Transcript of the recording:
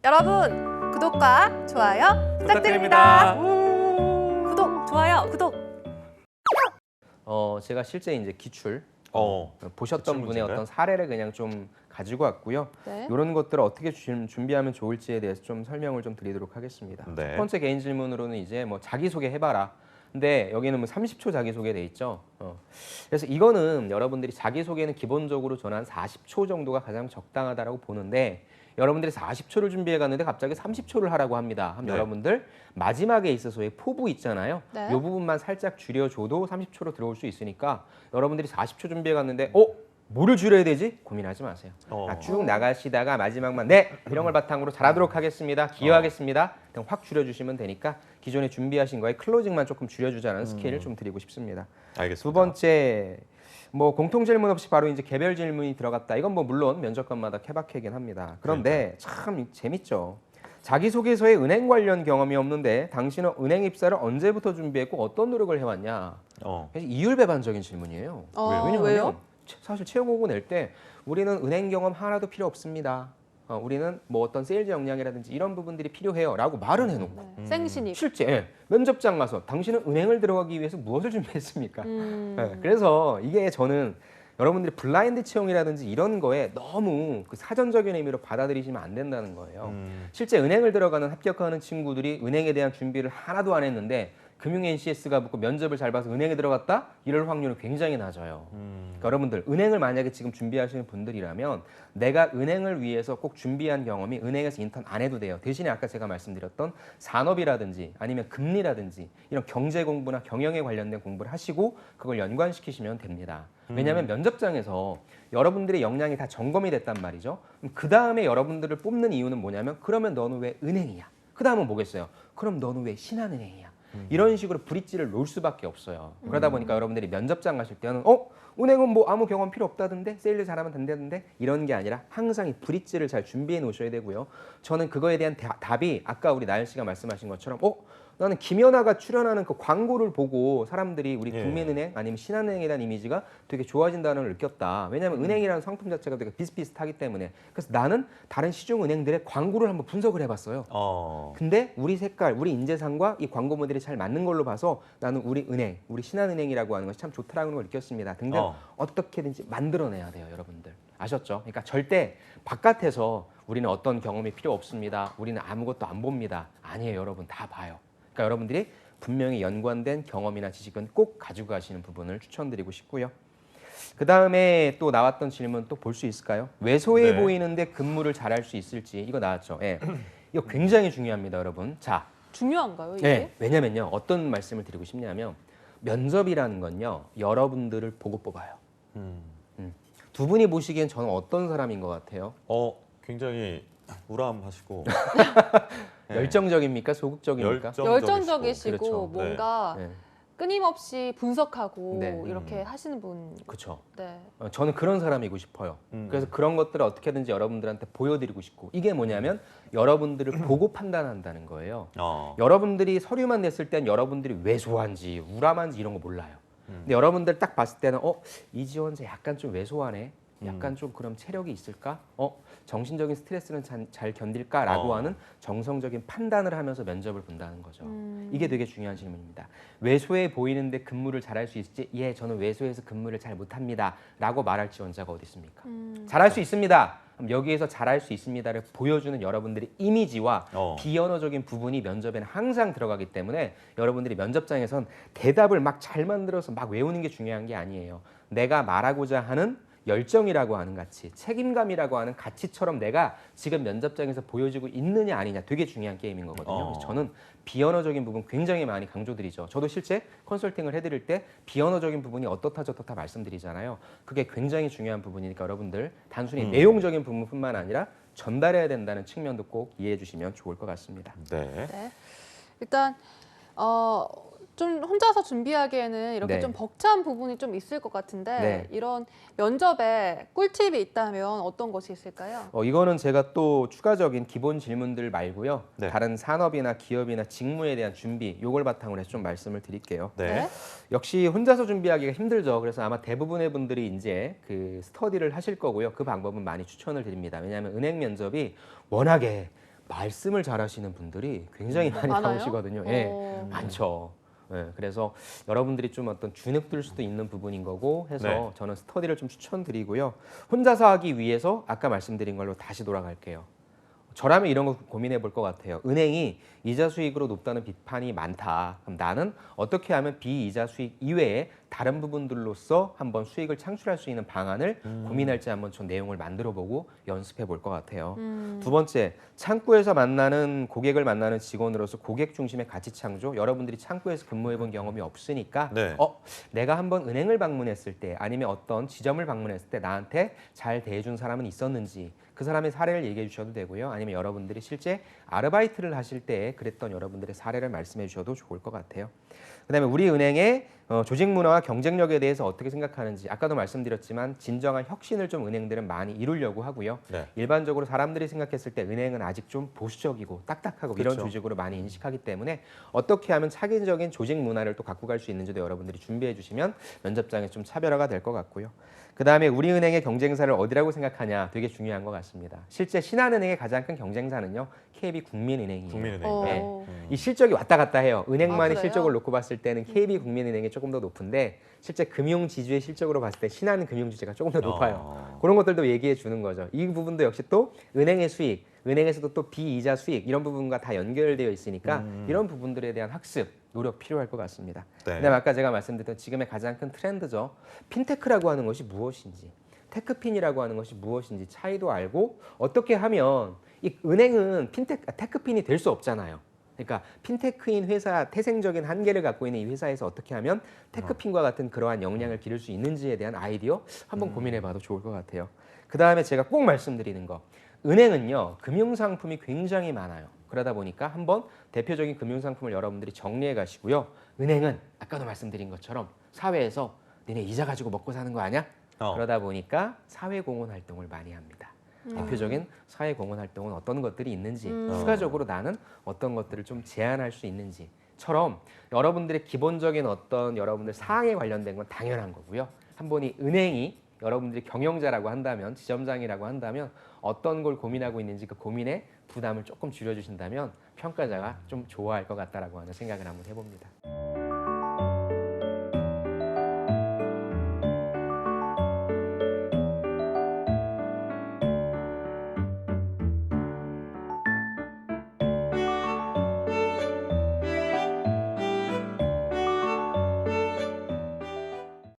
여러분 구독과 좋아요 부탁드립니다. 구독, 좋아요, 구독. 제가 실제 이제 기출 보셨던 기출 분의 문제인가요? 어떤 사례를 그냥 좀 가지고 왔고요. 네. 이런 것들을 어떻게 준비하면 좋을지에 대해서 좀 설명을 좀 드리도록 하겠습니다. 네. 첫 번째 개인 질문으로는 이제 뭐 자기소개 해봐라. 근데 여기는 뭐 30초 자기소개 돼 있죠. 그래서 이거는 여러분들이 자기소개는 기본적으로 저는 한 40초 정도가 가장 적당하다라고 보는데 여러분들이 40초를 준비해 갔는데 갑자기 30초를 하라고 합니다. 그럼 네. 여러분들 마지막에 있어서의 포부 있잖아요. 네. 이 부분만 살짝 줄여줘도 30초로 들어올 수 있으니까 여러분들이 40초 준비해 갔는데 뭐를 줄여야 되지? 고민하지 마세요. 쭉 나가시다가 마지막만 네! 이런 걸 바탕으로 잘하도록 하겠습니다. 기여하겠습니다. 그냥 확 줄여주시면 되니까 기존에 준비하신 거에 클로징만 조금 줄여주자는 스킬을 좀 드리고 싶습니다. 알겠습니다. 두 번째, 뭐 공통 질문 없이 바로 이제 개별 질문이 들어갔다. 이건 뭐 물론 면접관마다 케바케긴 합니다. 그런데 참 재밌죠. 자기소개서에 은행 관련 경험이 없는데 당신은 은행 입사를 언제부터 준비했고 어떤 노력을 해왔냐. 그래서 이율배반적인 질문이에요. 왜냐하면 왜요? 사실 채용 공고 낼 때 우리는 은행 경험 하나도 필요 없습니다. 우리는 뭐 어떤 세일즈 역량이라든지 이런 부분들이 필요해요라고 말은 해놓고 네. 생신입. 실제 면접장 가서 당신은 은행을 들어가기 위해서 무엇을 준비했습니까? 그래서 이게 저는 여러분들이 블라인드 채용이라든지 이런 거에 너무 그 사전적인 의미로 받아들이시면 안 된다는 거예요. 실제 은행을 들어가는 합격하는 친구들이 은행에 대한 준비를 하나도 안 했는데 금융 NCS가 붙고 면접을 잘 봐서 은행에 들어갔다? 이럴 확률은 굉장히 낮아요. 그러니까 여러분들 은행을 만약에 지금 준비하시는 분들이라면 내가 은행을 위해서 꼭 준비한 경험이 은행에서 인턴 안 해도 돼요. 대신에 아까 제가 말씀드렸던 산업이라든지 아니면 금리라든지 이런 경제 공부나 경영에 관련된 공부를 하시고 그걸 연관시키시면 됩니다. 왜냐하면 면접장에서 여러분들의 역량이 다 점검이 됐단 말이죠. 그 다음에 여러분들을 뽑는 이유는 뭐냐면 그러면 너는 왜 은행이야? 그 다음은 뭐겠어요? 그럼 너는 왜 신한은행이야? 이런 식으로 브릿지를 놓을 수밖에 없어요. 그러다 보니까 여러분들이 면접장 가실 때는 은행은 뭐 아무 경험 필요 없다던데 세일즈 잘하면 된다던데 이런 게 아니라 항상 이 브릿지를 잘 준비해 놓으셔야 되고요. 저는 그거에 대한 답이 아까 우리 나연 씨가 말씀하신 것처럼 나는 김연아가 출연하는 그 광고를 보고 사람들이 우리 국민은행 아니면 신한은행에 대한 이미지가 되게 좋아진다는 걸 느꼈다. 왜냐하면 은행이라는 상품 자체가 되게 비슷비슷하기 때문에. 그래서 나는 다른 시중 은행들의 광고를 한번 분석을 해봤어요. 근데 우리 색깔, 우리 인재상과 이 광고 모델이 잘 맞는 걸로 봐서 나는 우리 은행, 우리 신한은행이라고 하는 것이 참 좋다라는 걸 느꼈습니다. 등등 어떻게든지 만들어내야 돼요, 여러분들. 아셨죠? 그러니까 절대 바깥에서 우리는 어떤 경험이 필요 없습니다. 우리는 아무것도 안 봅니다. 아니에요, 여러분. 다 봐요. 그러니까 여러분들이 분명히 연관된 경험이나 지식은 꼭 가지고 가시는 부분을 추천드리고 싶고요. 그 다음에 또 나왔던 질문 또 볼 수 있을까요? 왜소해 보이는데 근무를 잘할 수 있을지 이거 나왔죠. 이거 굉장히 중요합니다, 여러분. 자, 중요한가요, 이게? 왜냐면요. 어떤 말씀을 드리고 싶냐면 면접이라는 건요. 여러분들을 보고 뽑아요. 두 분이 보시기엔 저는 어떤 사람인 것 같아요? 굉장히 우람하시고 열정적입니까? 소극적입니까? 열정적이시고 그렇죠. 뭔가 네. 끊임없이 분석하고 네. 이렇게 하시는 분. 그렇죠. 네. 저는 그런 사람이고 싶어요. 그래서 그런 것들을 어떻게든지 여러분들한테 보여드리고 싶고 이게 뭐냐면 여러분들을 보고 판단한다는 거예요. 여러분들이 서류만 냈을 땐 여러분들이 왜소한지 우람한지 이런 거 몰라요. 근데 여러분들 딱 봤을 때는 이 지원자 약간 좀 왜소하네. 약간 좀 그럼 체력이 있을까? 정신적인 스트레스는 잘 견딜까라고 하는 정성적인 판단을 하면서 면접을 본다는 거죠. 이게 되게 중요한 질문입니다. 왜소해 보이는데 근무를 잘할 수 있을지? 예, 저는 왜소해서 근무를 잘 못합니다. 라고 말할 지원자가 어디 있습니까? 잘할 수 있습니다. 그럼 여기에서 잘할 수 있습니다를 보여주는 여러분들의 이미지와 비언어적인 부분이 면접에는 항상 들어가기 때문에 여러분들이 면접장에선 대답을 막 잘 만들어서 막 외우는 게 중요한 게 아니에요. 내가 말하고자 하는 열정이라고 하는 가치, 책임감이라고 하는 가치처럼 내가 지금 면접장에서 보여지고 있느냐 아니냐 되게 중요한 게임인 거거든요. 그래서 저는 비언어적인 부분 굉장히 많이 강조드리죠. 저도 실제 컨설팅을 해드릴 때 비언어적인 부분이 어떻다 저떻다 말씀드리잖아요. 그게 굉장히 중요한 부분이니까 여러분들 단순히 내용적인 부분뿐만 아니라 전달해야 된다는 측면도 꼭 이해해 주시면 좋을 것 같습니다. 네. 일단 좀 혼자서 준비하기에는 이렇게 네. 좀 벅찬 부분이 좀 있을 것 같은데 네. 이런 면접에 꿀팁이 있다면 어떤 것이 있을까요? 이거는 제가 또 추가적인 기본 질문들 말고요. 네. 다른 산업이나 기업이나 직무에 대한 준비, 요걸 바탕으로 해서 좀 말씀을 드릴게요. 네. 역시 혼자서 준비하기가 힘들죠. 그래서 아마 대부분의 분들이 이제 그 스터디를 하실 거고요. 그 방법은 많이 추천을 드립니다. 왜냐하면 은행 면접이 워낙에 말씀을 잘하시는 분들이 굉장히 많이 많아요? 나오시거든요. 예, 많죠. 예, 그래서 여러분들이 좀 어떤 주눅들 수도 있는 부분인 거고 해서 네. 저는 스터디를 좀 추천드리고요. 혼자서 하기 위해서 아까 말씀드린 걸로 다시 돌아갈게요. 저라면 이런 거 고민해 볼 것 같아요. 은행이 이자 수익으로 높다는 비판이 많다. 그럼 나는 어떻게 하면 비이자 수익 이외에 다른 부분들로서 한번 수익을 창출할 수 있는 방안을 고민할지 한번 좀 내용을 만들어 보고 연습해 볼 것 같아요. 두 번째, 창구에서 만나는 고객을 만나는 직원으로서 고객 중심의 가치 창조. 여러분들이 창구에서 근무해 본 경험이 없으니까 네. 내가 한번 은행을 방문했을 때 아니면 어떤 지점을 방문했을 때 나한테 잘 대해준 사람은 있었는지 그 사람의 사례를 얘기해 주셔도 되고요. 아니면 여러분들이 실제 아르바이트를 하실 때 그랬던 여러분들의 사례를 말씀해 주셔도 좋을 것 같아요. 그다음에 우리 은행의 조직 문화와 경쟁력에 대해서 어떻게 생각하는지 아까도 말씀드렸지만 진정한 혁신을 좀 은행들은 많이 이루려고 하고요. 네. 일반적으로 사람들이 생각했을 때 은행은 아직 좀 보수적이고 딱딱하고 이런 그렇죠. 조직으로 많이 인식하기 때문에 어떻게 하면 차기적인 조직 문화를 또 갖고 갈 수 있는지도 여러분들이 준비해 주시면 면접장에 좀 차별화가 될 것 같고요. 그다음에 우리은행의 경쟁사를 어디라고 생각하냐 되게 중요한 것 같습니다. 실제 신한은행의 가장 큰 경쟁사는요. KB 국민은행이에요. 국민은행. 네. 어. 이 실적이 왔다 갔다 해요. 은행만의 그래요? 실적을 놓고 봤을 때는 KB 국민은행이 조금 더 높은데 실제 금융지주의 실적으로 봤을 때 신한 금융지주가 조금 더 높아요. 그런 것들도 얘기해 주는 거죠. 이 부분도 역시 또 은행의 수익, 은행에서도 또 비이자 수익 이런 부분과 다 연결되어 있으니까 이런 부분들에 대한 학습, 노력 필요할 것 같습니다. 네. 그다음에 아까 제가 말씀드렸던 지금의 가장 큰 트렌드죠. 핀테크라고 하는 것이 무엇인지, 테크핀이라고 하는 것이 무엇인지 차이도 알고 어떻게 하면 이 은행은 테크핀이 될 수 없잖아요. 그러니까 핀테크인 회사 태생적인 한계를 갖고 있는 이 회사에서 어떻게 하면 테크핀과 같은 그러한 역량을 기를 수 있는지에 대한 아이디어 한번 고민해봐도 좋을 것 같아요. 그 다음에 제가 꼭 말씀드리는 거, 은행은요 금융상품이 굉장히 많아요. 그러다 보니까 한번 대표적인 금융상품을 여러분들이 정리해 가시고요. 은행은 아까도 말씀드린 것처럼 사회에서 니네 이자 가지고 먹고 사는 거 아니야? 그러다 보니까 사회공헌 활동을 많이 합니다. 대표적인 사회공헌 활동은 어떤 것들이 있는지 추가적으로 나는 어떤 것들을 좀 제안할 수 있는지처럼 여러분들의 기본적인 어떤 여러분들 사항에 관련된 건 당연한 거고요. 한번 이 은행이 여러분들이 경영자라고 한다면 지점장이라고 한다면 어떤 걸 고민하고 있는지 그 고민의 부담을 조금 줄여주신다면 평가자가 좀 좋아할 것 같다라고 하는 생각을 한번 해봅니다.